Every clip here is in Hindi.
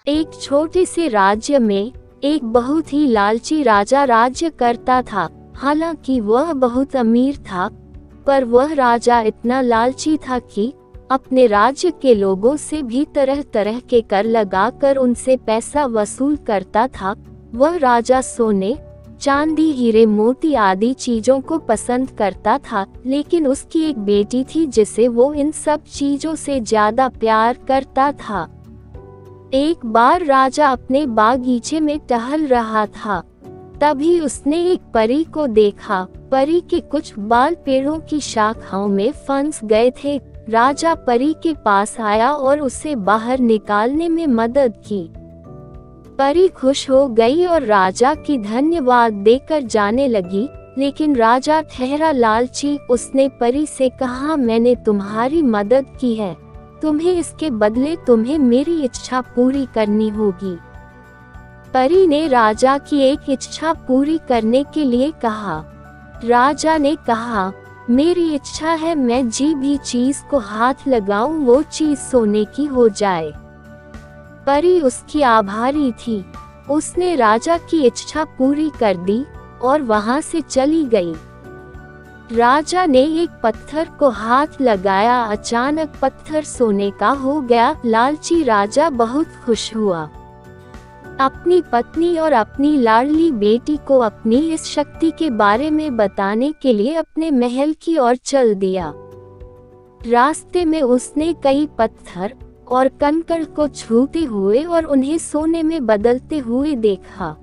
एक छोटे से राज्य में एक बहुत ही लालची राजा राज्य करता था। हालांकि वह बहुत अमीर था, पर वह राजा इतना लालची था कि अपने राज्य के लोगों से भी तरह तरह के कर लगाकर उनसे पैसा वसूल करता था। वह राजा सोने, चांदी, हीरे, मोती आदि चीजों को पसंद करता था, लेकिन उसकी एक बेटी थी जिसे वो इन सब चीजों से ज्यादा प्यार करता था। एक बार राजा अपने बागीचे में टहल रहा था, तभी उसने एक परी को देखा। परी के कुछ बाल पेड़ों की शाखाओं में फंस गए थे। राजा परी के पास आया और उसे बाहर निकालने में मदद की। परी खुश हो गई और राजा की धन्यवाद देकर जाने लगी, लेकिन राजा ठहरा लालची। उसने परी से कहा, मैंने तुम्हारी मदद की है, तुम्हें इसके बदले तुम्हें मेरी इच्छा पूरी करनी होगी। परी ने राजा की एक इच्छा पूरी करने के लिए कहा। राजा ने कहा, मेरी इच्छा है मैं जी भी चीज को हाथ लगाऊं वो चीज सोने की हो जाए। परी उसकी आभारी थी। उसने राजा की इच्छा पूरी कर दी और वहां से चली गई। राजा ने एक पत्थर को हाथ लगाया, अचानक पत्थर सोने का हो गया। लालची राजा बहुत खुश हुआ। अपनी पत्नी और अपनी लाडली बेटी को अपनी इस शक्ति के बारे में बताने के लिए अपने महल की ओर चल दिया। रास्ते में उसने कई पत्थर और कंकड़ को छूते हुए और उन्हें सोने में बदलते हुए देखा।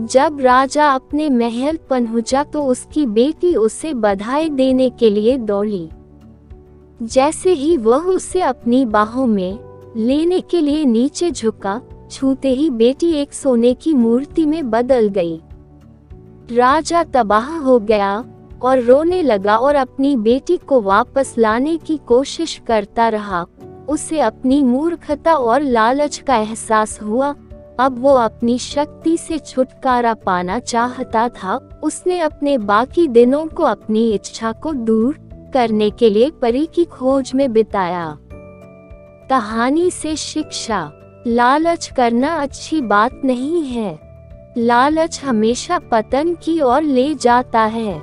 जब राजा अपने महल पहुंचा तो उसकी बेटी उसे बधाई देने के लिए दौड़ी। जैसे ही वह उसे अपनी बाहों में लेने के लिए नीचे झुका, छूते ही बेटी एक सोने की मूर्ति में बदल गई। राजा तबाह हो गया और रोने लगा और अपनी बेटी को वापस लाने की कोशिश करता रहा। उसे अपनी मूर्खता और लालच का एहसास हुआ। अब वो अपनी शक्ति से छुटकारा पाना चाहता था। उसने अपने बाकी दिनों को अपनी इच्छा को दूर करने के लिए परी की खोज में बिताया। कहानी से शिक्षा: लालच करना अच्छी बात नहीं है। लालच हमेशा पतन की ओर ले जाता है।